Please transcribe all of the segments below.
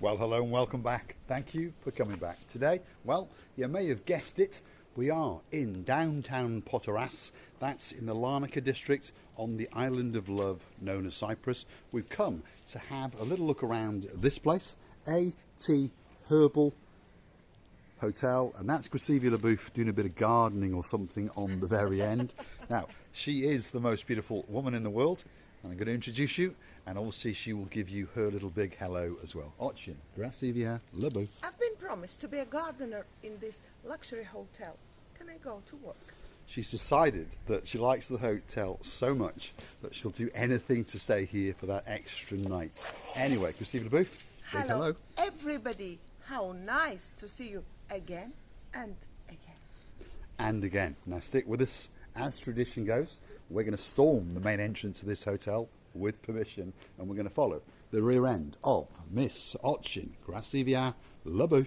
Well, hello and welcome back. Thank you for coming back. Today, well, you may have guessed it, we are in downtown Protaras. That's in the Larnaca district on the island of love known as Cyprus. We've come to have a little look around this place, A.T. Herbal Hotel, and that's Grazivia LaBouffe doing a bit of gardening or something on the very end. Now, she is the most beautiful woman in the world, and I'm going to introduce you, and obviously she will give you her little big hello as well. Ochin, Grazivia LaBouffe. I've been promised to be a gardener in this luxury hotel. Can I go to work? She's decided that she likes the hotel so much that she'll do anything to stay here for that extra night. Anyway, Grazivia LaBouffe, big hello. Everybody. How nice to see you again and again. And again. Now stick with us. As tradition goes, we're going to storm the main entrance of this hotel with permission, and we're going to follow the rear end of Miss Ochin, Grazivia LaBouffe.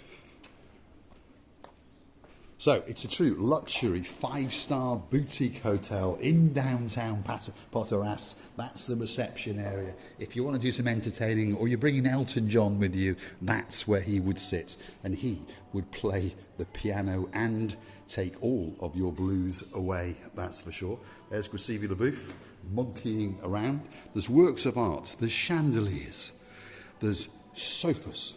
So it's a true luxury 5-star boutique hotel in downtown Protaras. That's the reception area. If you want to do some entertaining or you're bringing Elton John with you, that's where he would sit, and he would play the piano and take all of your blues away, that's for sure. There's Grazivia LaBouffe monkeying around. There's works of art, there's chandeliers, there's sofas,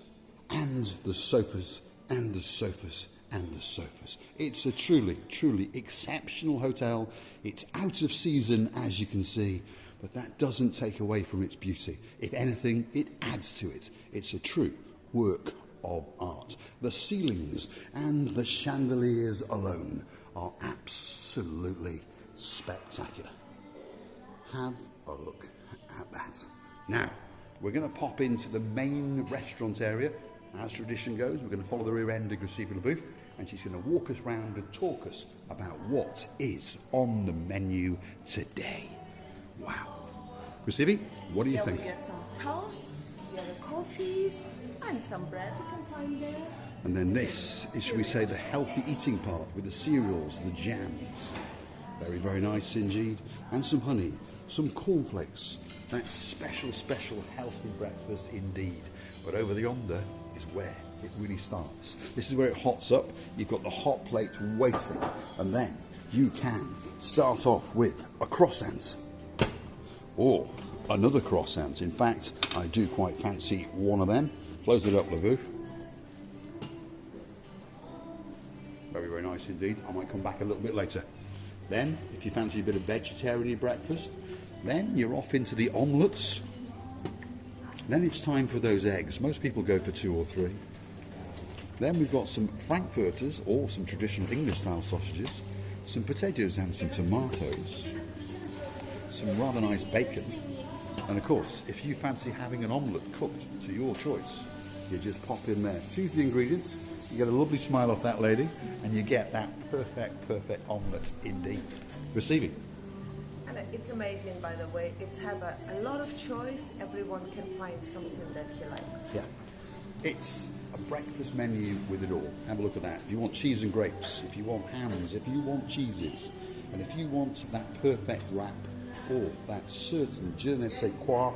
and the sofas, and the sofas, and the sofas. It's a truly, truly exceptional hotel. It's out of season, as you can see, but that doesn't take away from its beauty. If anything, it adds to it. It's a true work of art. The ceilings and the chandeliers alone are absolutely spectacular. Have a look at that. Now, we're going to pop into the main restaurant area. As tradition goes, we're going to follow the rear end of Grazivia LaBouffe, and she's going to walk us round and talk us about what is on the menu today. Wow. Grazivia, what do you think? We get some toasts, yellow coffees, and some bread you can find there. And then this is, shall we say, the healthy eating part with the cereals, the jams. Very, very nice indeed. And some honey, some cornflakes. That's special, special healthy breakfast indeed. But over yonder is where it really starts. This is where it hots up. You've got the hot plates waiting, and then you can start off with a croissant or another croissant. In fact, I do quite fancy one of them. Close it up, LaBouffe. Very, very nice indeed. I might come back a little bit later. Then, if you fancy a bit of vegetarian breakfast, then you're off into the omelettes. Then it's time for those eggs. Most people go for 2 or 3. Then we've got some frankfurters, or some traditional English-style sausages, some potatoes and some tomatoes, some rather nice bacon, and of course, if you fancy having an omelette cooked to your choice, you just pop in there, choose the ingredients, you get a lovely smile off that lady, and you get that perfect omelette indeed. Receiving. And it's amazing, by the way. It's have a lot of choice. Everyone can find something that he likes. Yeah. It's a breakfast menu with it all. Have a look at that. If you want cheese and grapes, if you want hams, if you want cheeses, and if you want that perfect wrap or that certain je ne sais quoi,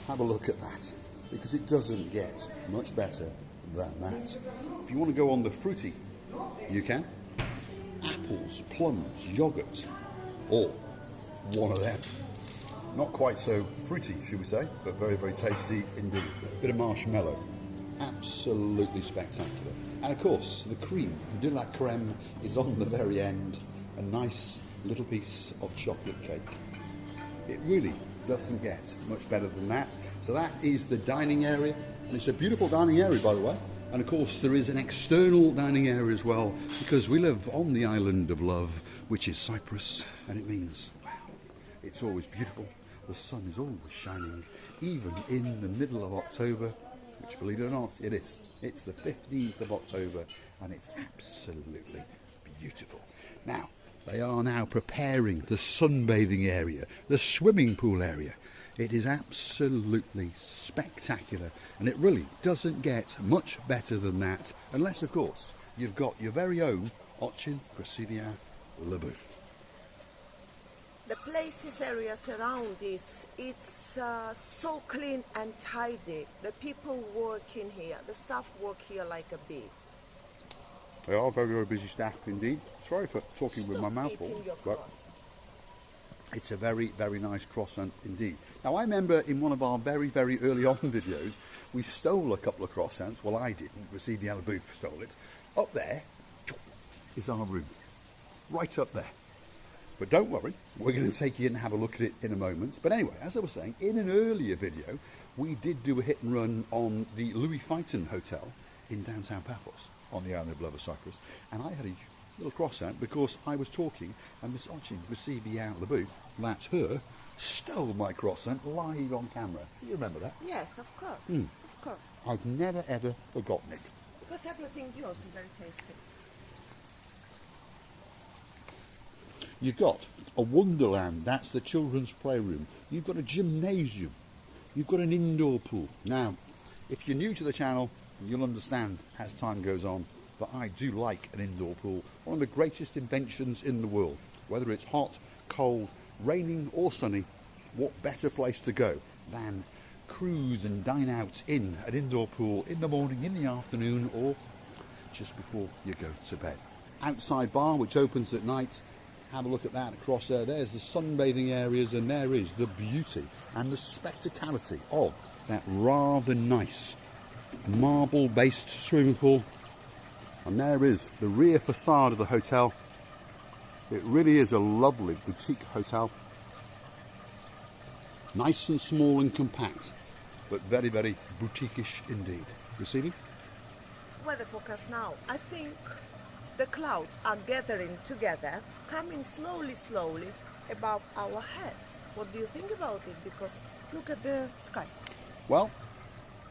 have a look at that, because it doesn't get much better than that. If you want to go on the fruity, you can. Apples, plums, yogurt, or one of them. Not quite so fruity, should we say, but very, very tasty indeed. A bit of marshmallow. Absolutely spectacular. And of course, the cream de la creme is on the very end. A nice little piece of chocolate cake. It really doesn't get much better than that. So that is the dining area. And it's a beautiful dining area, by the way. And of course, there is an external dining area as well, because we live on the island of love, which is Cyprus. And it means, wow, it's always beautiful. The sun is always shining, even in the middle of October, which, believe it or not, it is. It's the 15th of October, and it's absolutely beautiful. Now, they are now preparing the sunbathing area, the swimming pool area. It is absolutely spectacular, and it really doesn't get much better than that, unless, of course, you've got your very own Ochin, Grazivia LaBouffe. The places, areas around this, it's so clean and tidy. The people working here, the staff work here like a bee. They are very, very busy staff indeed. Sorry for talking with my mouth full, but it's a very, very nice croissant indeed. Now, I remember in one of our very, very early on videos, we stole a couple of croissants. Well, I didn't. Receive the booth stole it. Up there is our room. Right up there. But don't worry, we're going to take you in and have a look at it in a moment. But anyway, as I was saying, in an earlier video, we did do a hit and run on the Louis Vuitton Hotel in downtown Paphos on the island of Cyprus. And I had a little croissant because I was talking and Miss Ochin received me out of the booth. That's her. Stole my croissant live on camera. Do you remember that? Yes, of course. Of course. I've never ever forgotten it. Because everything yours is very tasty. You've got a wonderland, that's the children's playroom. You've got a gymnasium. You've got an indoor pool. Now, if you're new to the channel, you'll understand as time goes on that I do like an indoor pool. One of the greatest inventions in the world. Whether it's hot, cold, raining or sunny, what better place to go than cruise and dine out in an indoor pool in the morning, in the afternoon, or just before you go to bed. Outside bar, which opens at night. Have a look at that across there. There's the sunbathing areas, and there is the beauty and the spectacality of that rather nice marble-based swimming pool. And there is the rear facade of the hotel. It really is a lovely boutique hotel. Nice and small and compact, but very, very boutique-ish indeed. Receiving? Weather forecast now. I think the clouds are gathering together, coming slowly, slowly above our heads. What do you think about it? Because look at the sky. Well,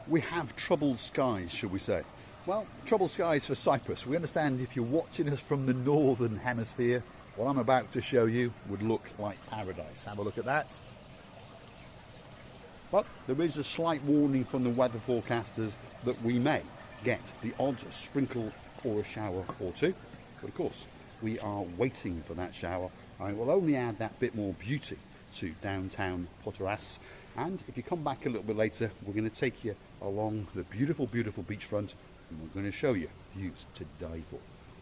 we have troubled skies, shall we say. Well, troubled skies for Cyprus. We understand if you're watching us from the northern hemisphere, what I'm about to show you would look like paradise. Have a look at that. But there is a slight warning from the weather forecasters that we may get the odd sprinkle or a shower or two. But of course, we are waiting for that shower. I will only add that bit more beauty to downtown Protaras. And if you come back a little bit later, we're going to take you along the beautiful, beautiful beachfront, and we're going to show you views to die for.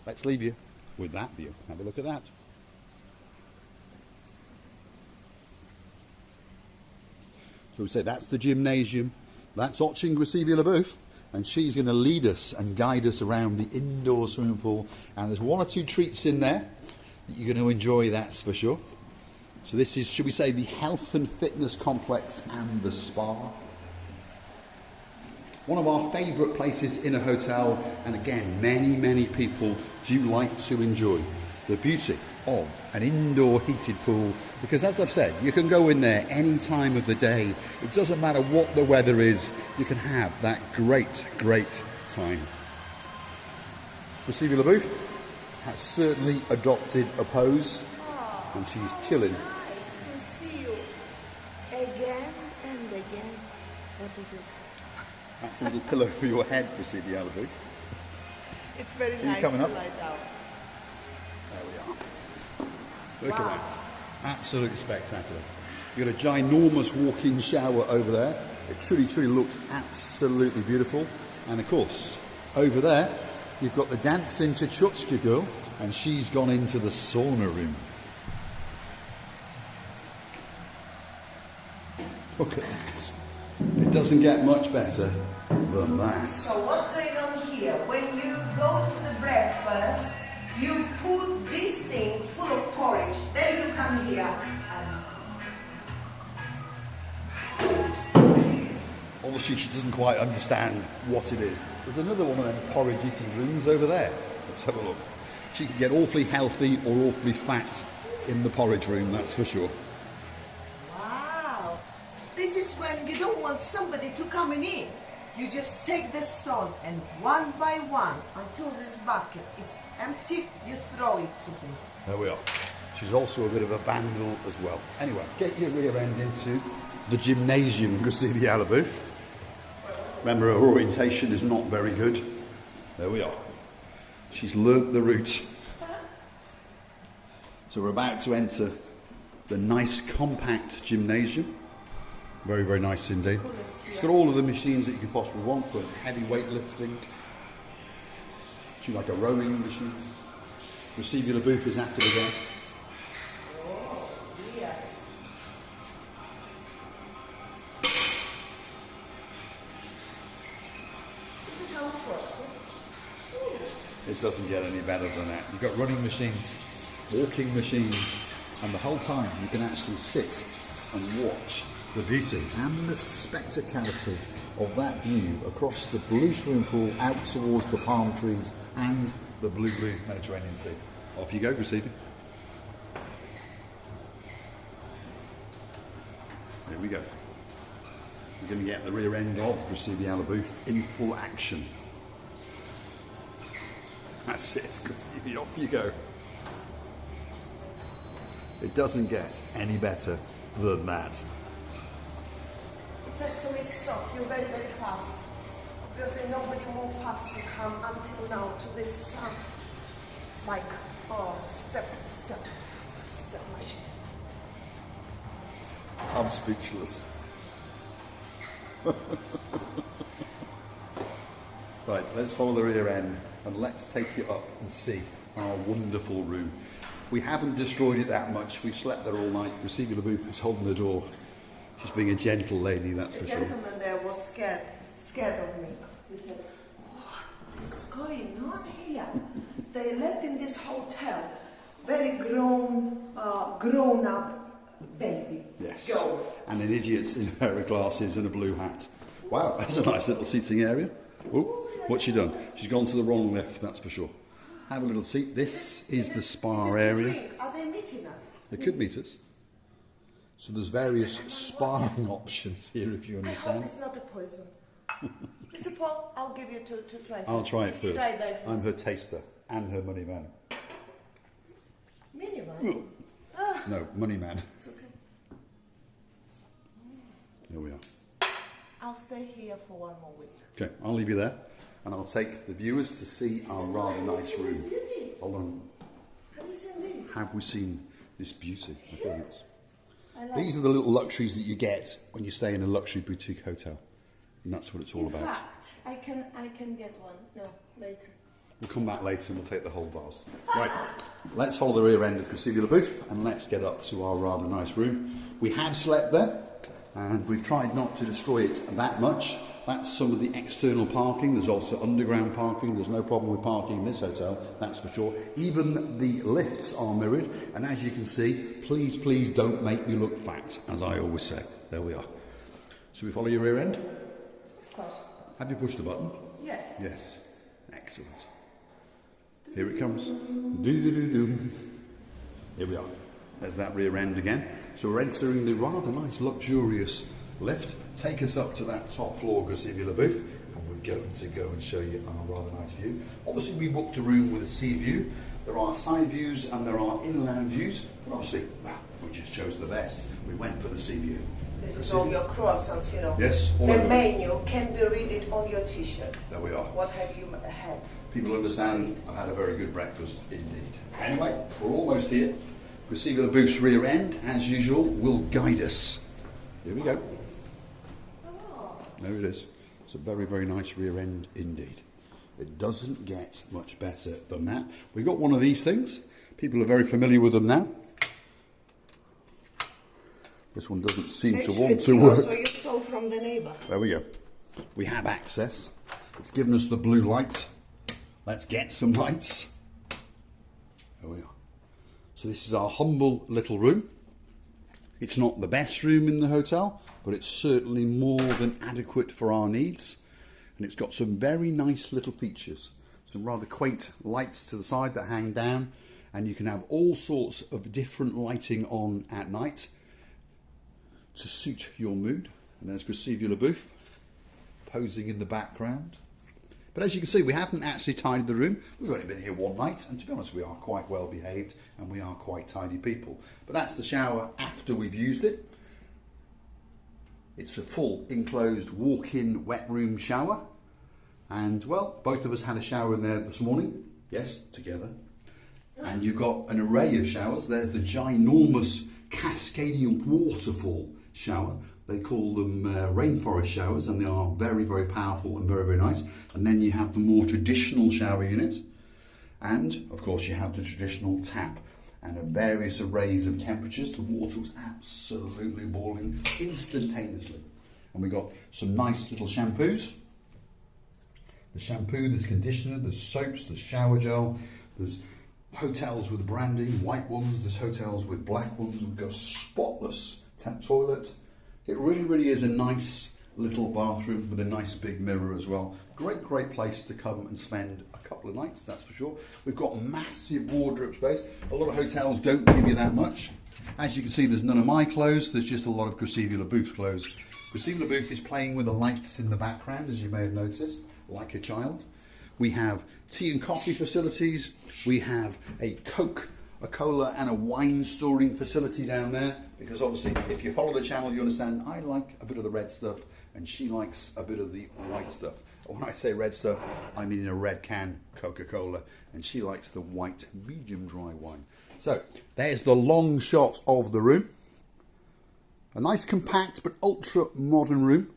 Let's leave you with that view. Have a look at that. So we say that's the gymnasium. That's Ochin Gracevia-Labouth. And she's going to lead us and guide us around the indoor swimming pool. And there's one or two treats in there that you're going to enjoy, that's for sure. So this is, should we say, the health and fitness complex and the spa. One of our favourite places in a hotel, and again, many, many people do like to enjoy the beauty of an indoor heated pool, because as I've said, you can go in there any time of the day. It doesn't matter what the weather is, you can have that great, great time. Gracevia-Labouth has certainly adopted a pose, and she's chilling. Nice to see you again and again. What is this? That's a little pillow for your head, Gracevia-Labouth. It's very you nice coming to up? lie down. There we are. Look Wow. at that. Absolutely spectacular. You've got a ginormous walk-in shower over there. It truly, truly looks absolutely beautiful. And of course, over there, you've got the dancing Chuchka girl, and she's gone into the sauna room. Look at that. It doesn't get much better than that. So what's going on here? When you go to the breakfast, you put this thing full of porridge, then you come here and Obviously she doesn't quite understand what it is. There's another one of them porridge eating rooms over there. Let's have a look. She can get awfully healthy or awfully fat in the porridge room, that's for sure. wow. This is when you don't want somebody to come in. You just take the stone and one by one, until this bucket is empty, you throw it to him. There we are. She's also a bit of a vandal as well. Anyway, get your rear end into the gymnasium, Gracevia-Labouth. Remember, her orientation is not very good. There we are. She's learnt the route. So we're about to enter the nice compact gymnasium. Very, very nice indeed. It's got all of the machines that you could possibly want for heavy weightlifting. It's like a rowing machine. Vestibular booth is at it again. Oh, yes. This is how it works. It doesn't get any better than that. You've got running machines, walking machines, and the whole time you can actually sit and watch the beauty and the spectacality of that view across the blue swimming pool out towards the palm trees and the blue Mediterranean Sea. Off you go, Graciela. Here we go. We're going to get the rear end of Graciela booth in full action. That's it, Graciela, off you go. It doesn't get any better than that. It says to me, stop, you're very, very fast. Obviously nobody moved fast to come until now to this, like, oh, step machine. I'm speechless. Right, let's follow the rear end and let's take you up and see our wonderful room. We haven't destroyed it that much. We've slept there all night. Graciela booth is holding the door. She's being a gentle lady, that's for sure. The gentleman there was scared of me. He said, what is going on here? They let in this hotel very grown up baby. Yes. Go. And an idiot in a pair of glasses and a blue hat. Wow, that's a nice little seating area. Oh, what's she done? She's gone to the wrong left, that's for sure. Have a little seat. This is the spa area. Are they meeting us? They could meet us. So there's various sparring options here, if you I hope understand. it's not a poison. Mr. Paul, I'll give you to try first. I'll try it You first. try that first. I'm her taster and her money man. Minivan? No, money man. It's okay. Here we are. I'll stay here for one more week. Okay, I'll leave you there and I'll take the viewers to see our rather nice Have you room. seen this beauty? Hold on. Have you seen this? Have we seen this beauty? Look at it. I like These are the little luxuries that you get when you stay in a luxury boutique hotel. And that's what it's all In about. fact, I can get one. No, later. We'll come back later and we'll take the whole vase. Right, let's follow the rear end of Graciela booth and let's get up to our rather nice room. We have slept there and we've tried not to destroy it that much. That's some of the external parking. There's also underground parking. There's no problem with parking in this hotel, that's for sure. Even the lifts are mirrored. And as you can see, please, please don't make me look fat, as I always say. There we are. So we follow your rear end? Of course. Have you pushed the button? Yes. Yes. Excellent. Here it comes. Do-do-do-do. Here we are. There's that rear end again. So we're entering the rather nice, luxurious lift. Take us up to that top floor Graciela booth, and we're going to go and show you our rather nice view. Obviously, we booked a room with a sea view. There are side views and there are inland views, but obviously, well, we just chose the best. We went for the sea view. This is all your croissants, you know. Yes, all The over. menu can be read it on your t-shirt. There we are. What have you had? People understand I've had a very good breakfast indeed. Anyway, we're almost here. Graciela booth's rear end, as usual, will guide us. Here we go. Oh. There it is. It's a very, very nice rear end indeed. It doesn't get much better than that. We've got one of these things. People are very familiar with them now. This one doesn't seem to want to work. So you stole from the neighbor. There we go. We have access. It's given us the blue light. Let's get some lights. There we are. So this is our humble little room. It's not the best room in the hotel, but it's certainly more than adequate for our needs. And it's got some very nice little features. Some rather quaint lights to the side that hang down. And you can have all sorts of different lighting on at night to suit your mood. And there's Graciela booth posing in the background. But as you can see, we haven't actually tidied the room. We've only been here one night, and to be honest, we are quite well behaved and we are quite tidy people. But that's the shower after we've used it. It's a full enclosed walk-in wet room shower. And well, both of us had a shower in there this morning. Yes, together. And you've got an array of showers. There's the ginormous cascading waterfall shower. They call them rainforest showers, and they are very, very powerful and very, very nice. And then you have the more traditional shower unit, and of course you have the traditional tap, and a various arrays of temperatures. The water was absolutely boiling instantaneously. And we got some nice little shampoos. The shampoo, there's conditioner, there's soaps, there's shower gel, there's hotels with branding, white ones, there's hotels with black ones. We've got a spotless tap toilet. It really, really is a nice little bathroom with a nice big mirror as well. Great, great place to come and spend a couple of nights, that's for sure. We've got massive wardrobe space. A lot of hotels don't give you that much. As you can see, there's none of my clothes, there's just a lot of Crescevia Booth clothes. Crescevia Booth is playing with the lights in the background, as you may have noticed, like a child. We have tea and coffee facilities. We have a Coke, a cola and a wine storing facility down there, because obviously if you follow the channel you understand I like a bit of the red stuff and she likes a bit of the white stuff. When I say red stuff, I mean in a red can Coca-Cola, and she likes the white medium dry wine. So there's the long shot of the room. A nice compact but ultra modern room.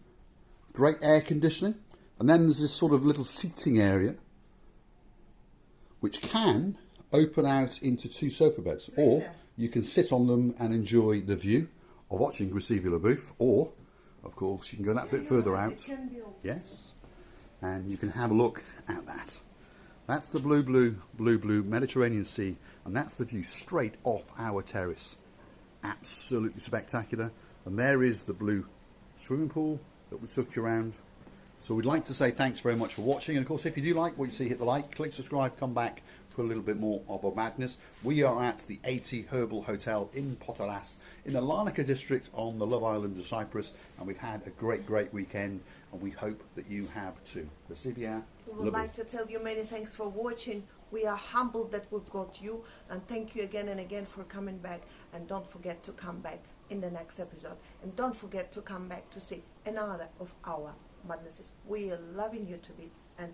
Great air conditioning. And then there's this sort of little seating area which can open out into 2 sofa beds, or you can sit on them and enjoy the view of watching Crescevia Booth, or of course you can go that bit further out. Yes, and you can have a look at that. That's the blue Mediterranean Sea, and that's the view straight off our terrace. Absolutely spectacular. And there is the blue swimming pool that we took you around. So we'd like to say thanks very much for watching, and of course if you do like what you see, hit the like, click subscribe, come back for a little bit more of our madness. We are at the 80 Herbal Hotel in Protaras in the Larnaca district on the love island of Cyprus, and we've had a great weekend, and we hope that you have too. We would like to tell you many thanks for watching. We are humbled that we've got you, and thank you again and again for coming back, and don't forget to come back in the next episode, and don't forget to come back to see another of our madnesses. We are loving you to bits, and